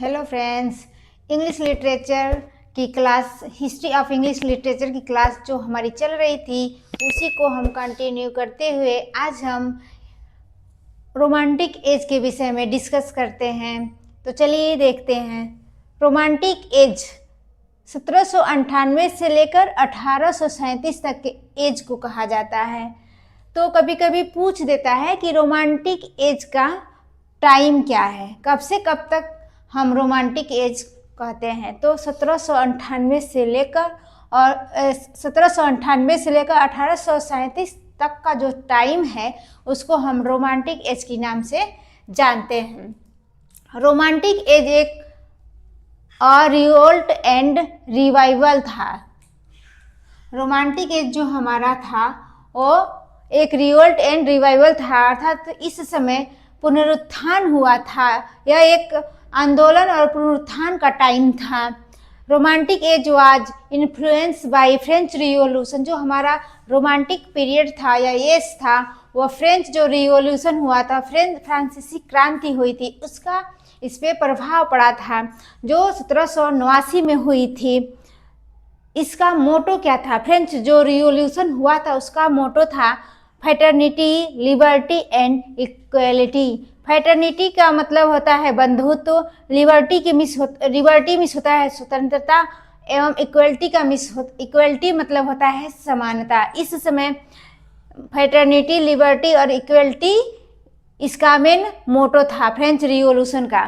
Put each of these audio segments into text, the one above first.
Hello friends, English literature की class, history of English literature की class जो हमारी चल रही थी उसी को हम कंटिन्यू करते हुए आज हम रोमांटिक एज के विषय में डिस्कस करते हैं। तो चलिए देखते हैं। रोमांटिक एज 1798 से लेकर 1837 तक के एज को कहा जाता है। तो कभी कभी पूछ देता है कि रोमांटिक एज का टाइम क्या है, कब से कब तक हम रोमांटिक एज कहते हैं। तो 1798 से लेकर 1837 तक का जो टाइम है उसको हम रोमांटिक एज के नाम से जानते हैं। रोमांटिक एज एक रिवोल्ट एंड रिवाइवल था। रोमांटिक एज जो हमारा था वो एक रिवोल्ट एंड रिवाइवल था, अर्थात इस समय पुनरुत्थान हुआ था। यह एक आंदोलन और पुनरुत्थान का टाइम था। Romantic as was influence by French revolution. जो हमारा रोमांटिक पीरियड था या एज था वह फ्रेंच जो रिवॉल्यूशन हुआ था, फ्रांसीसी क्रांति हुई थी, उसका इस पे प्रभाव पड़ा था, जो 1789 में हुई थी। इसका मोटो क्या था? फ्रेंच जो रिवॉल्यूशन हुआ था उसका मोटो था fraternity, liberty and equality. Fraternity का मतलब होता है बंधुत्व, लिबर्टी मिस होता है स्वतंत्रता, एवं इक्वलिटी मतलब होता है समानता। इस समय फ्रेटर्निटी, लिबर्टी और इक्वलिटी इसका मेन मोटो था फ्रेंच रिवॉल्यूशन का।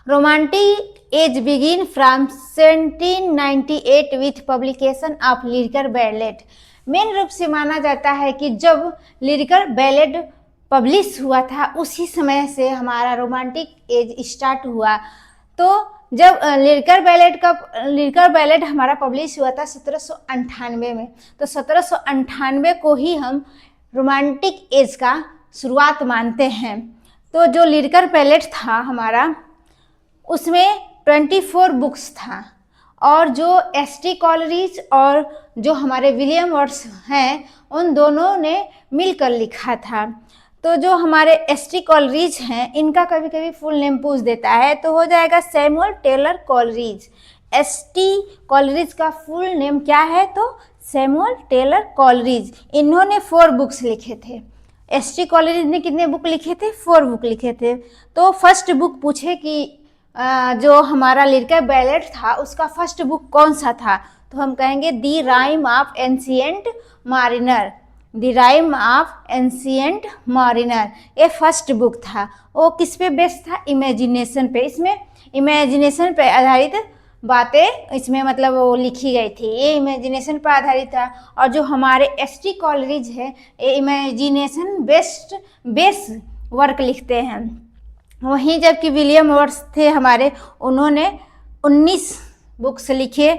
Romantic as begin from 1798 with publication of lyrical ballot. Main रूप से माना जाता है कि जब लिरिकल बैलेट पब्लिश हुआ था उसी समय से हमारा रोमांटिक एज स्टार्ट हुआ। तो जब लिरिकल बैलेट हमारा पब्लिश हुआ था 1798 में, तो 1798 को ही हम रोमांटिक एज का शुरुआत मानते हैं। तो जो लिरिकल बैलेट था हमारा उसमें 24 बुक्स था, और जो एस.टी. कॉलरिज और जो हमारे विलियम वर्ड्स हैं उन दोनों ने मिलकर लिखा था। तो जो हमारे एस.टी. कॉलरिज हैं इनका कभी कभी फुल नेम पूछ देता है तो हो जाएगा Samuel Taylor Coleridge. S T. Coleridge का फुल नेम क्या है? तो सैमुअल टेलर कॉलरिज। इन्होंने 4 बुक्स लिखे थे। एस.टी. कॉलरिज ने कितने बुक लिखे थे? 4 बुक लिखे थे। तो फर्स्ट बुक पूछे कि जो हमारा लिरिकल बैलेट था उसका फर्स्ट बुक कौन सा था, तो हम कहेंगे the rime of ancient mariner. The rime of ancient mariner ये फर्स्ट बुक था। वो किस पे बेस्ड था? इमेजिनेशन पे। इसमें इमेजिनेशन पे आधारित बातें इसमें मतलब वो लिखी गई थी, ये इमेजिनेशन पर आधारित था। और जो हमारे एस.टी. कॉलरिज है ये इमेजिनेशन बेस वर्क लिखते हैं। वहीं जबकि विलियम वर्ड्स थे हमारे, उन्होंने 19 बुक्स लिखे।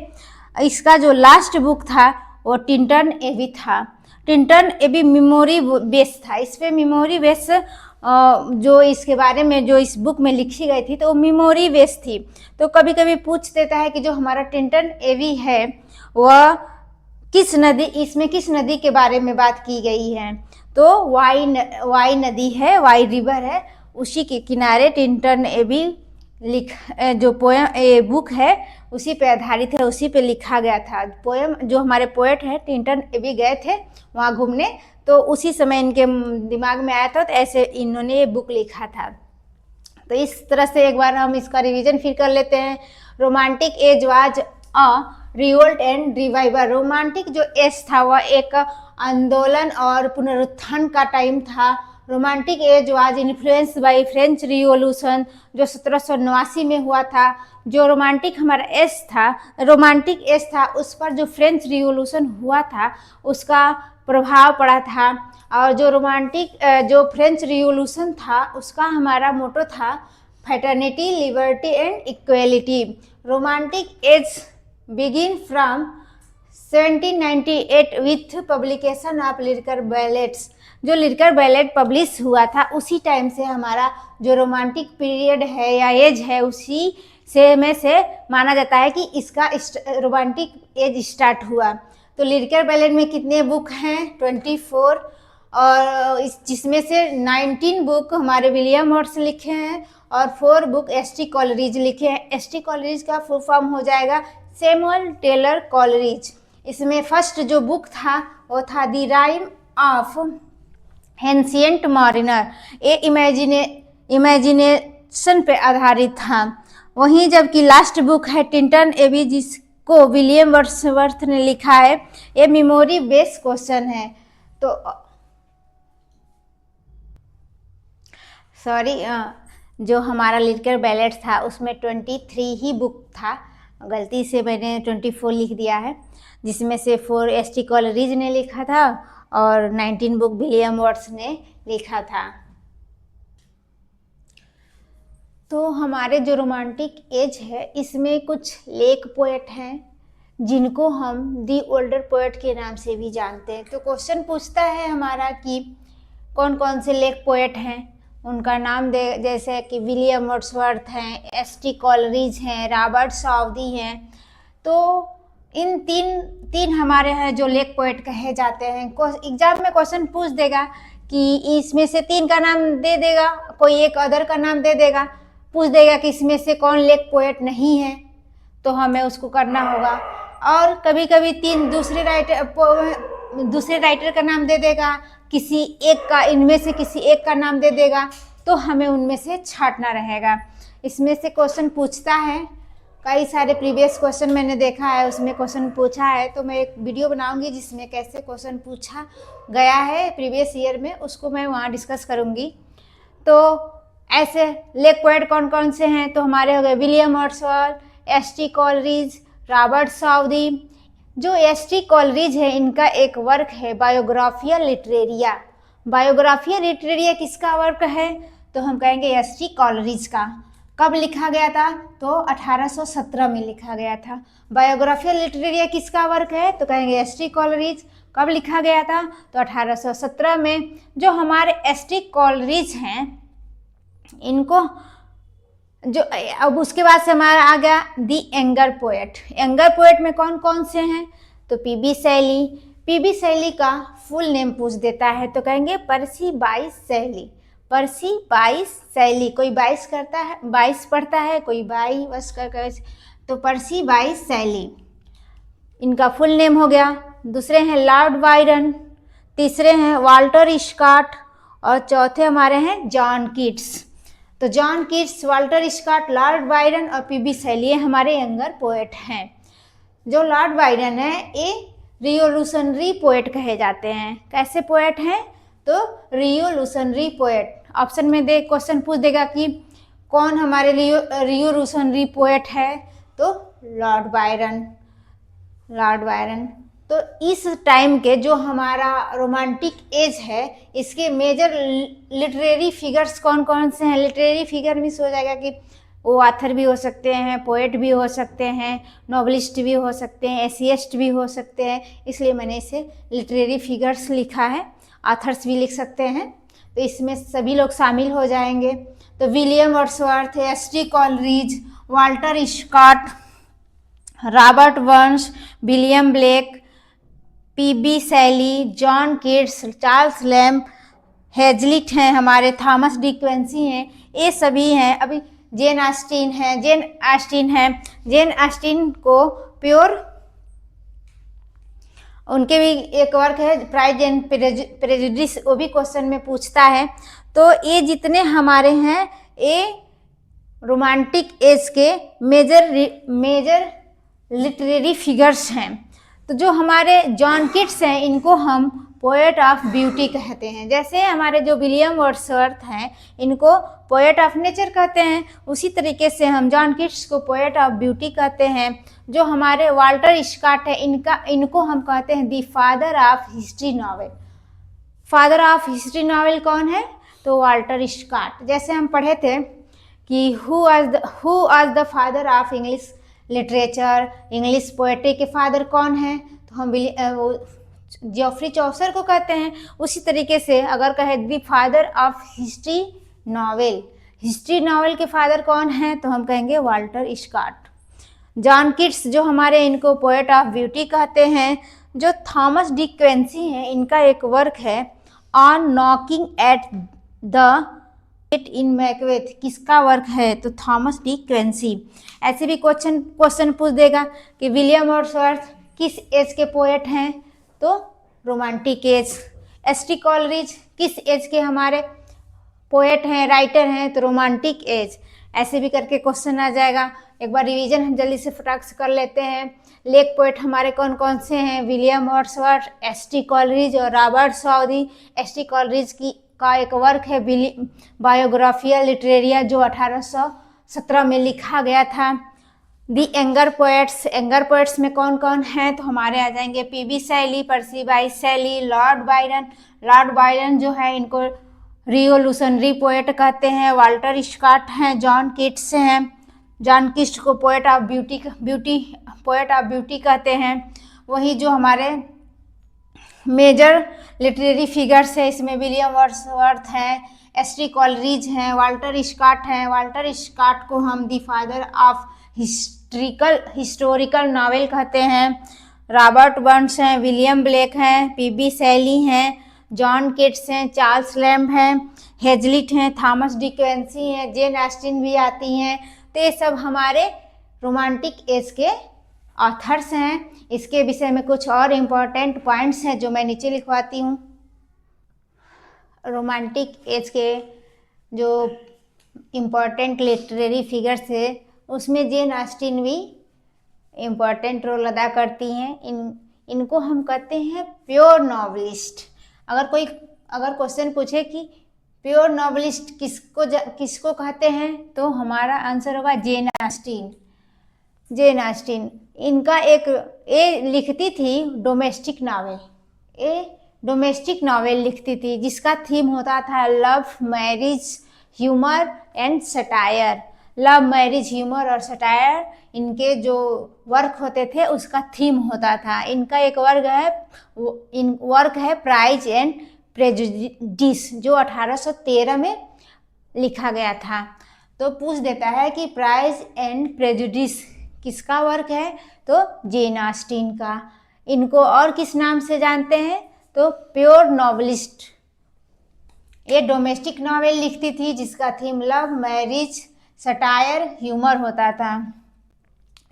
इसका जो लास्ट बुक था वो टिंटन एबी था। टिंटन एबी मेमोरी बेस था। इस पे मेमोरी बेस जो इसके बारे में जो इस बुक में लिखी गई थी तो वो मेमोरी बेस थी। तो कभी कभी पूछ देता है कि जो हमारा टिंटन एबी है वह किस नदी, इसमें किस नदी के बारे में बात की गई है? तो वाई नदी है, वाई रिवर है, उसी के किनारे टिंटन एबी जो पोयम बुक है उसी पे आधारित है, उसी पे लिखा गया था। पोयम जो हमारे पोएट हैं टिंटन एबी गए थे वहाँ घूमने, तो उसी समय इनके दिमाग में आया था, तो ऐसे इन्होंने ये बुक लिखा था। तो इस तरह से एक बार हम इसका रिवीजन फिर कर लेते हैं। Romantic as was a revolt and revival. Romantic जो एज था वह एक आंदोलन और पुनरुत्थान का टाइम था। Romantic as was influence by French revolution जो 1789 में हुआ था। जो रोमांटिक एज था उस पर जो फ्रेंच रिवॉल्यूशन हुआ था उसका प्रभाव पड़ा था। और जो फ्रेंच रिवॉल्यूशन था उसका हमारा मोटो था fraternity, liberty and equality. Romantic as begin from 1798 with publication of lyrical ballads. जो लिरिकल बैलेट पब्लिश हुआ था उसी टाइम से हमारा जो रोमांटिक पीरियड है या एज है उसी से माना जाता है कि इसका रोमांटिक एज स्टार्ट हुआ। तो लिरिकल बैलेट में कितने बुक हैं? 24, और जिसमें से 19 बुक हमारे विलियम वर्ड्स लिखे हैं और 4 बुक एस.टी. कॉलरिज लिखे हैं। एस.टी. कॉलरिज का फुल फॉर्म हो जाएगा सैमुअल टेलर कॉलरिज। इसमें फर्स्ट जो बुक था वो था द राइम ऑफ एंशिएंट मॉरिनर, ये इमेजिनेशन पे आधारित था। वहीं जबकि लास्ट बुक है टिंटन एबी, जिसको विलियम वर्ड्सवर्थ ने लिखा है, ये मेमोरी बेस्ड क्वेश्चन है। तो जो हमारा लिरिकल बैलेट था उसमें 23 ही बुक था, गलती से मैंने 24 लिख दिया है, जिसमें से 4 एस.टी. कॉलरिज ने लिखा था और 19 बुक विलियम वर्ड्स ने लिखा था। तो हमारे जो रोमांटिक एज है इसमें कुछ लेक पोएट हैं जिनको हम दी ओल्डर पोएट के नाम से भी जानते हैं। तो क्वेश्चन पूछता है हमारा कि कौन कौन से लेक पोएट हैं, उनका नाम दे, जैसे कि विलियम वर्ड्सवर्थ हैं, एस.टी. कॉलरिज हैं, रॉबर्ट साउदी हैं। तो इन तीन हमारे हैं जो लेक पोएट कहे जाते हैं। एग्जाम में क्वेश्चन पूछ देगा कि इसमें से 3 का नाम दे देगा, कोई एक अदर का नाम दे देगा, पूछ देगा कि इसमें से कौन लेक पोएट नहीं है, तो हमें उसको करना होगा। और कभी कभी 3 दूसरे राइटर का नाम दे देगा, किसी एक का, इनमें से किसी एक का नाम दे देगा, तो हमें उनमें से छांटना रहेगा। इसमें से क्वेश्चन पूछता है, कई सारे प्रीवियस क्वेश्चन मैंने देखा है उसमें क्वेश्चन पूछा है, तो मैं एक वीडियो बनाऊंगी जिसमें कैसे क्वेश्चन पूछा गया है प्रीवियस ईयर में, उसको मैं वहाँ डिस्कस करूंगी। तो ऐसे लेक पोएट कौन कौन से हैं, तो हमारे हो गए William Wordsworth, S T. Coleridge, Robert Southey. जो एस.टी. कॉलरिज है इनका एक वर्क है बायोग्राफिया लिटरेरिया। बायोग्राफिया लिटरेरिया किसका वर्क है, तो हम कहेंगे एस.टी. कॉलरिज का। कब लिखा गया था, तो 1817 में लिखा गया था। बायोग्राफिया लिटरेरिया किसका वर्क है, तो कहेंगे एस.टी. कॉलरिज। कब लिखा गया था, तो 1817 में। जो हमारे एस.टी. कॉलरिज हैं इनको जो अब उसके बाद से हमारा आ गया दी यंगर पोएट। यंगर पोएट में कौन कौन से हैं, तो पी.बी. शैली। पी.बी. शैली का फुल नेम पूछ देता है तो कहेंगे पर्सी बाइस शैली। पर्सी बाइस शैली, कोई 22 करता है, 22 पढ़ता है, कोई 22 बस कर, तो पर्सी बाइस शैली इनका फुल नेम हो गया। दूसरे हैं लॉर्ड बायरन, तीसरे हैं वाल्टर स्कॉट और चौथे हमारे हैं जॉन कीट्स। तो John Keats, Walter Scott, Lord Byron और पी.बी. शैली हमारे यंगर पोएट हैं। जो लॉर्ड बायरन है ये रिवोल्यूशनरी पोएट कहे जाते हैं। कैसे पोएट हैं, तो रिवोल्यूशनरी पोएट। ऑप्शन में दे क्वेश्चन पूछ देगा कि कौन हमारे रिवोल्यूशनरी पोएट है, तो लॉर्ड बायरन। Lord Byron. तो इस टाइम के जो हमारा रोमांटिक एज है इसके मेजर लिटरेरी फिगर्स कौन कौन से हैं। लिटरेरी फिगर मीन्स हो जाएगा कि वो ऑथर भी हो सकते हैं, पोएट भी हो सकते हैं, नॉवलिस्ट भी हो सकते हैं, एसेइस्ट भी हो सकते हैं, इसलिए मैंने इसे लिटरेरी फिगर्स लिखा है। ऑथर्स भी लिख सकते हैं, तो इसमें सभी लोग शामिल हो जाएंगे। तो William Wordsworth, S T. Coleridge, Walter Scott, Robert Burns, William Blake, P B. Shelley, John Keats, Charles Lamb, Hazlitt हैं हमारे, थॉमस डी क्विंसी हैं, ये सभी हैं। अभी जेन ऑस्टिन है, जेन ऑस्टिन को प्योर, उनके भी एक वर्क है प्राइड एंड प्रेजुडिस, वो भी क्वेश्चन में पूछता है। तो ये जितने हमारे हैं ये रोमांटिक एज के मेजर लिटरेरी फिगर्स हैं। तो जो हमारे जॉन कीट्स हैं इनको हम पोएट ऑफ ब्यूटी कहते हैं। जैसे हमारे जो विलियम वर्ड्सवर्थ हैं इनको पोएट ऑफ नेचर कहते हैं, उसी तरीके से हम जॉन कीट्स को पोएट ऑफ ब्यूटी कहते हैं। जो हमारे वाल्टर स्कॉट है इनको हम कहते हैं दी father of history novel. Father of history novel कौन है, तो वाल्टर स्कॉट। जैसे हम पढ़े थे कि who was the father of English literature, English poetry के फादर कौन है, तो हम जेफरी चौसर को कहते हैं। उसी तरीके से अगर कहे the father of history novel के फादर कौन है, तो हम कहेंगे वाल्टर स्कॉट। जॉन कीट्स जो हमारे इनको पोएट ऑफ ब्यूटी कहते हैं। जो थॉमस डी क्विंसी हैं इनका एक वर्क है on knocking at the in Macbeth किसका वर्क है? तो थॉमस डी क्वेंसी। ऐसे भी क्वेश्चन पूछ देगा कि विलियम वर्ड्सवर्थ किस एज के पोएट हैं? तो रोमांटिक एज। एस.टी. कॉलरिज किस एज के हमारे पोएट हैं, राइटर हैं? तो रोमांटिक एज। ऐसे भी करके क्वेश्चन आ जाएगा। एक बार रिवीजन हम जल्दी से फटाक से कर लेते हैं। लेक पोएट हमारे कौन कौन से हैं? William Wordsworth, S T. कॉलरिज और रॉबर्ट साउदी। एस.टी. कॉलरिज का एक वर्क है बायोग्राफिया लिटरेरिया जो 1817 में लिखा गया था। दी एंगर पोएट्स में कौन कौन हैं? तो हमारे आ जाएंगे पी.बी. शैली, पर्सी बाइस शैली, लॉर्ड बायरन जो है इनको रिवोल्यूशनरी पोएट कहते हैं। वाल्टर स्कॉट हैं, जॉन किट्स हैं। जॉन किट्स को पोएट ऑफ ब्यूटी कहते हैं। वही जो हमारे मेजर लिटरेरी फिगर्स है इसमें विलियम वर्ड्सवर्थ हैं, एस.टी. कॉलरिज हैं, वाल्टर स्कॉट हैं। वाल्टर स्कॉट को हम दी फादर ऑफ हिस्टोरिकल नॉवेल कहते हैं। रॉबर्ट बर्न्स हैं, विलियम ब्लेक हैं, पी.बी. शैली हैं, जॉन किट्स हैं, चार्ल्स लैम्ब हैं, हेजलिट हैं, थॉमस डी क्वेंसी हैं, जेन ऑस्टिन भी आती हैं। तो ये सब हमारे रोमांटिक एज के ऑथर्स हैं। इसके विषय में कुछ और इम्पोर्टेंट पॉइंट्स हैं जो मैं नीचे लिखवाती हूँ। रोमांटिक एज के जो इम्पोर्टेंट लिटरेरी फिगर्स है उसमें जेन ऑस्टिन भी इम्पोर्टेंट रोल अदा करती हैं। इनको हम कहते हैं प्योर नॉवलिस्ट। अगर क्वेश्चन पूछे कि प्योर नॉवलिस्ट किसको कहते हैं तो हमारा आंसर होगा जेन ऑस्टिन। इनका ये लिखती थी डोमेस्टिक नॉवेल लिखती थी जिसका थीम होता था love, marriage, humour and satire. Love, marriage, humour और सटायर इनके जो वर्क होते थे उसका थीम होता था। इनका एक वर्क है प्राइज एंड प्रेजुडिस जो 1813 में लिखा गया था। तो पूछ देता है कि प्राइज एंड प्रेजुडिस किसका वर्क है? तो जेन ऑस्टिन का। इनको और किस नाम से जानते हैं? तो प्योर नॉवलिस्ट। ये डोमेस्टिक नॉवेल लिखती थी जिसका theme love, marriage, satire, humour होता था।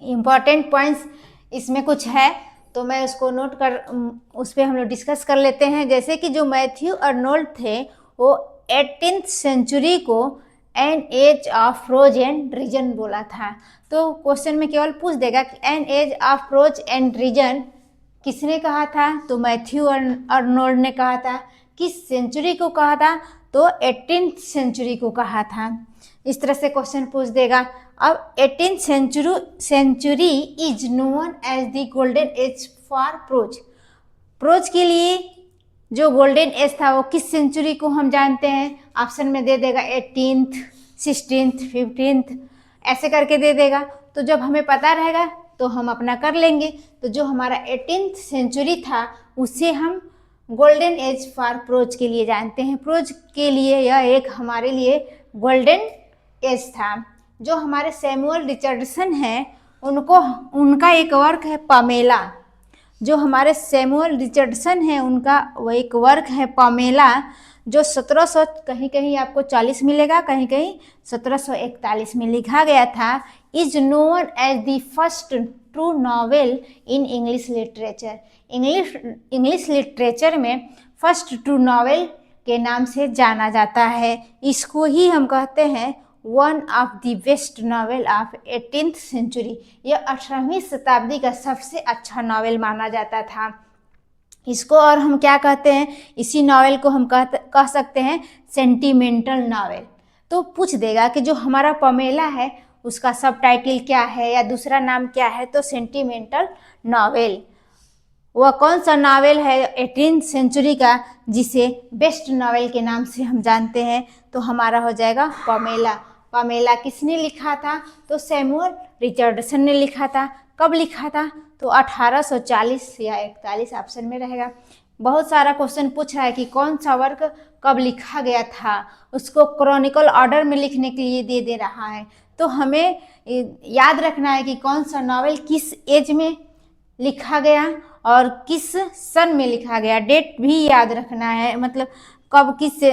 इम्पॉर्टेंट पॉइंट्स इसमें कुछ है तो मैं उसको उस पर हम लोग डिस्कस कर लेते हैं। जैसे कि जो मैथ्यू अर्नोल्ड थे वो 18th सेंचुरी को an age of prose and reason बोला था। तो क्वेश्चन में केवल पूछ देगा कि an age of prose and reason किसने कहा था? तो मैथ्यू अर्नोल्ड ने कहा था। किस सेंचुरी को कहा था? तो 18th सेंचुरी को कहा था। इस तरह से क्वेश्चन पूछ देगा। अब 18th century is known as the golden age for prose के लिए जो गोल्डन एज था वो किस सेंचुरी को हम जानते हैं? ऑप्शन में दे देगा 18th, 16th, 15th ऐसे करके दे देगा। तो जब हमें पता रहेगा तो हम अपना कर लेंगे। तो जो हमारा 18th सेंचुरी था उसे हम गोल्डन एज फॉर प्रोज के लिए जानते हैं। प्रोज के लिए यह एक हमारे लिए गोल्डन एज था। जो हमारे सैमुअल रिचर्डसन हैं उनका एक वर्क है पामेला। जो हमारे सैमुअल रिचर्डसन हैं उनका वो एक वर्क है पामेला जो 1700 कहीं कहीं आपको 40 मिलेगा, कहीं कहीं 1741 में लिखा गया था। Is known as the first true novel in English literature. English literature में फर्स्ट ट्रू नॉवेल के नाम से जाना जाता है। इसको ही हम कहते हैं one of the best novel of 18th century. यह 18वीं शताब्दी का सबसे अच्छा नॉवेल माना जाता था। इसको और हम क्या कहते हैं? इसी नॉवेल को हम कह सकते हैं सेंटिमेंटल नॉवेल। तो पूछ देगा कि जो हमारा पमेला है उसका सब टाइटल क्या है या दूसरा नाम क्या है? तो सेंटिमेंटल नॉवेल। वह कौन सा नॉवेल है 18th सेंचुरी का जिसे बेस्ट नॉवेल के नाम से हम जानते हैं? तो हमारा हो जाएगा पमेला। पमेला किसने लिखा था? तो सैमुअल रिचर्डसन ने लिखा था। कब लिखा था? तो 1840 या 41 ऑप्शन में रहेगा। बहुत सारा क्वेश्चन पूछ रहा है कि कौन सा वर्क कब लिखा गया था, उसको क्रॉनिकल ऑर्डर में लिखने के लिए दे रहा है। तो हमें याद रखना है कि कौन सा नॉवेल किस एज में लिखा गया और किस सन में लिखा गया। डेट भी याद रखना है, मतलब कब किस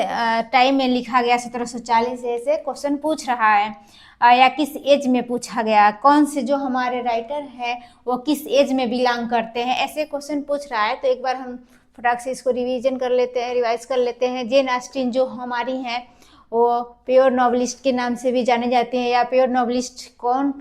टाइम में लिखा गया 1740 से क्वेश्चन पूछ रहा है, या किस एज में पूछा गया, कौन से जो हमारे राइटर है वो किस एज में बिलोंग करते हैं, ऐसे क्वेश्चन पूछ रहा है। तो एक बार हम फटाक से इसको रिवाइज कर लेते हैं। जेन ऑस्टिन जो हमारी हैं वो प्योर नॉवलिस्ट के नाम से भी जाने जाते हैं, या प्योर नॉवलिस्ट कौन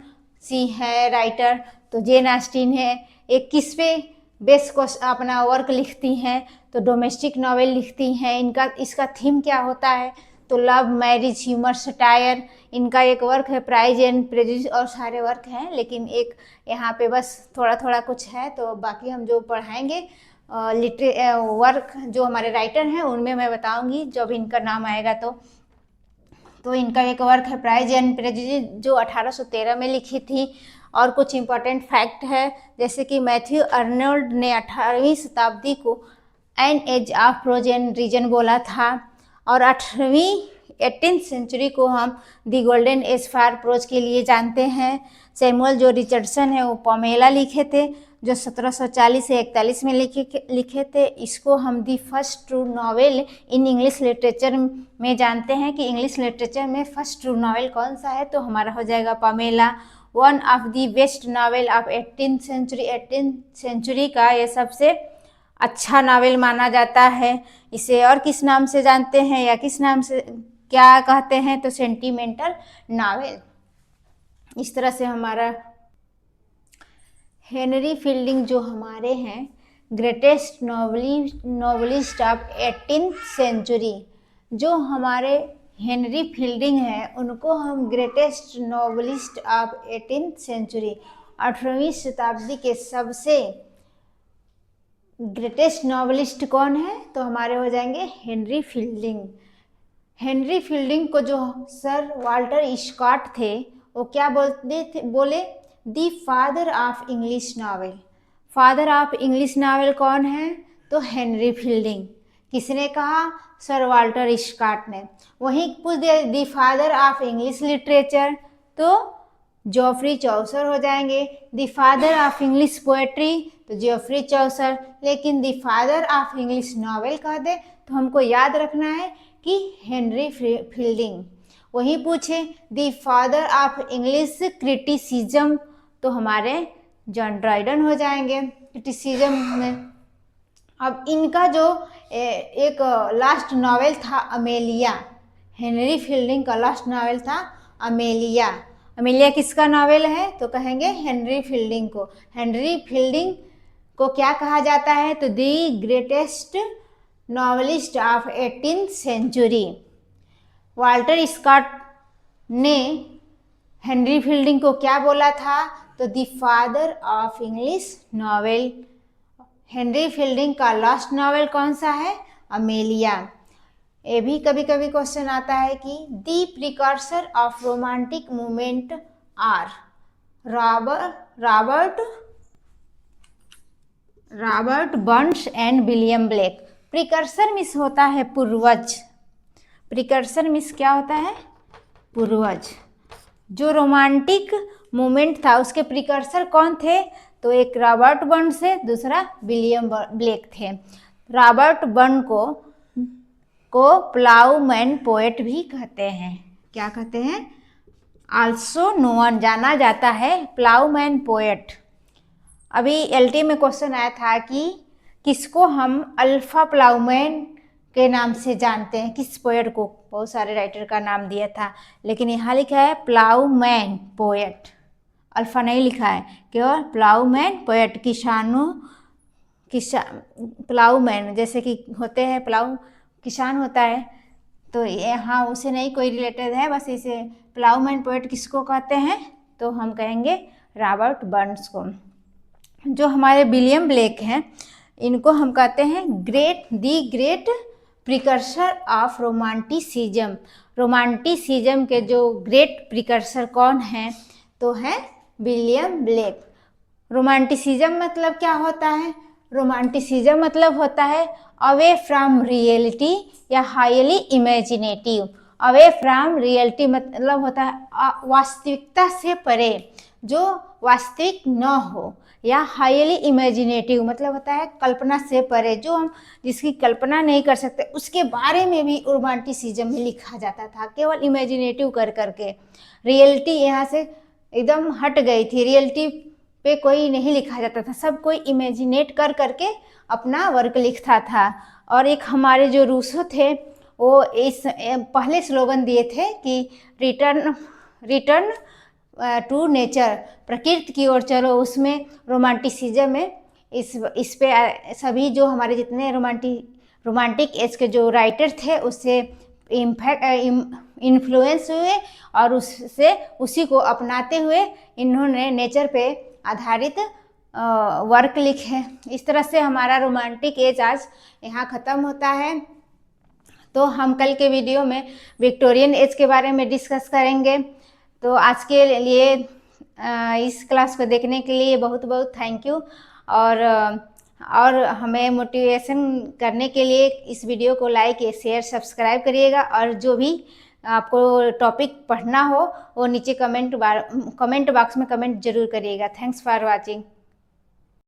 सी है राइटर, तो जेन ऑस्टिन है। एक किस पे बेस को अपना वर्क लिखती हैं, तो डोमेस्टिक नॉवेल लिखती हैं। इसका थीम क्या होता है, तो लव, मैरिज, ह्यूमर, सटायर। इनका एक वर्क है प्राइज एंड प्रेजुडिस, और सारे वर्क हैं, लेकिन एक यहाँ पे बस थोड़ा थोड़ा कुछ है, तो बाकी हम जो पढ़ाएंगे वर्क जो हमारे राइटर हैं उनमें मैं बताऊंगी जब इनका नाम आएगा। तो इनका एक वर्क है प्राइज एंड प्रेजुडिस जो 1813 में लिखी थी। और कुछ इम्पोर्टेंट फैक्ट है, जैसे कि मैथ्यू अर्नोल्ड ने 18वीं शताब्दी को an age of prose and reason बोला था, और 18th सेंचुरी को हम the golden age for prose के लिए जानते हैं। सैमुअल जो रिचर्डसन है वो पमेला लिखे थे, जो 1740 से 41 में लिखे थे। इसको हम the first true novel in English literature में जानते हैं कि इंग्लिश लिटरेचर में फर्स्ट ट्रू नॉवेल कौन सा है, तो हमारा हो जाएगा Pamela. One of the best novel of 18th century का ये सबसे अच्छा नावल माना जाता है। इसे और किस नाम से जानते हैं, या किस नाम से क्या कहते हैं, तो सेंटिमेंटल नावल। इस तरह से हमारा हेनरी फील्डिंग जो हमारे हैं greatest novelist of 18th century, जो हमारे हेनरी फील्डिंग है उनको हम greatest novelist of 18th century, 18वीं शताब्दी के सबसे ग्रेटेस्ट नॉवलिस्ट कौन है, तो हमारे हो जाएंगे हेनरी फील्डिंग। हेनरी फील्डिंग को जो सर वाल्टर स्कॉट थे वो क्या बोले दी father of English novel. Father of English novel कौन है, तो हेनरी फील्डिंग। किसने कहा, सर वाल्टर स्कॉट ने। वहीं पूछ दिया दी फादर ऑफ इंग्लिश लिटरेचर, तो जॉफ्री चौसर हो जाएंगे। दी फादर ऑफ इंग्लिश पोएट्री, तो जॉफ्री चौसर। लेकिन दी फादर ऑफ इंग्लिश नॉवेल कह दे तो हमको याद रखना है कि हेनरी फील्डिंग। वहीं पूछे दी फादर ऑफ इंग्लिश क्रिटिसिज्म, तो हमारे जॉन ड्राइडन हो जाएंगे क्रिटिसिज्म में। अब इनका जो एक लास्ट नॉवेल था अमेलिया, हेनरी फील्डिंग का लास्ट नॉवेल था अमेलिया। अमेलिया किसका नॉवेल है, तो कहेंगे हेनरी फील्डिंग को। हेनरी फील्डिंग को क्या कहा जाता है, तो the greatest novelist of 18th century. Walter Scott ने हेनरी फील्डिंग को क्या बोला था, तो the father of English novel. Henry Fielding का लास्ट नॉवेल कौन सा है, अमेलिया। ये भी कभी कभी क्वेश्चन आता है कि the precursor of romantic movement are Robert Burns and William Blake. Precursor मिस होता है पूर्वज। प्रिकर्सर मिस क्या होता है, पूर्वज। जो रोमांटिक मूवमेंट था उसके प्रिकर्सर कौन थे, तो एक रॉबर्ट बर्न्स है, दूसरा विलियम ब्लेक थे। रॉबर्ट बर्न को प्लाउमैन पोएट भी कहते हैं। क्या कहते हैं, आल्सो नोन, जाना जाता है प्लाउमैन पोएट। अभी एलटी में क्वेश्चन आया था कि किसको हम अल्फा प्लाउमैन के नाम से जानते हैं, किस पोएट को। बहुत सारे राइटर का नाम दिया था, लेकिन यहाँ लिखा है प्लाउमैन पोएट, अल्फा नहीं लिखा है, केवल प्लाउमैन पोएट। प्लाउमैन जैसे कि होते हैं किसान होता है, तो यहाँ उसे नहीं कोई रिलेटेड है, बस इसे प्लाउमैन पोएट किसको कहते हैं, तो हम कहेंगे रॉबर्ट बर्न्स को। जो हमारे विलियम ब्लेक हैं इनको हम कहते हैं the great precursor of romanticism. Romanticism के जो ग्रेट प्रिकर्सर कौन हैं, तो है विलियम ब्लेक। रोमांटिसिज्म मतलब क्या होता है, रोमांटिसिज्म मतलब होता है अवे फ्रॉम रियलिटी या highly imaginative. Away from reality मतलब होता है वास्तविकता से परे, जो वास्तविक न हो या हाईली इमेजिनेटिव, मतलब होता है कल्पना से परे, जो हम जिसकी कल्पना नहीं कर सकते उसके बारे में भी रोमांटिसिज्म में लिखा जाता था, केवल इमेजिनेटिव कर करके। रियलिटी यहाँ से एकदम हट गई थी, रियलिटी पे कोई नहीं लिखा जाता था, सब कोई इमेजिनेट कर करके अपना वर्क लिखता था। और एक हमारे जो रूसो थे वो इस पहले स्लोगन दिए थे कि रिटर्न टू नेचर, प्रकृति की ओर चलो। उसमें रोमांटिसिज्म में इस पे सभी जो हमारे जितने रोमांटिक एज के जो राइटर थे उससे इन्फ्लुएंस हुए और उससे उसी को अपनाते हुए इन्होंने नेचर पे आधारित वर्क लिखे। इस तरह से हमारा रोमांटिक एज आज यहाँ ख़त्म होता है। तो हम कल के वीडियो में विक्टोरियन एज के बारे में डिस्कस करेंगे। तो आज के लिए इस क्लास को देखने के लिए बहुत बहुत थैंक यू। और हमें मोटिवेशन करने के लिए इस वीडियो को लाइक शेयर सब्सक्राइब करिएगा। और जो भी आपको टॉपिक पढ़ना हो वो नीचे कमेंट बॉक्स में कमेंट जरूर करिएगा। Thanks for watching.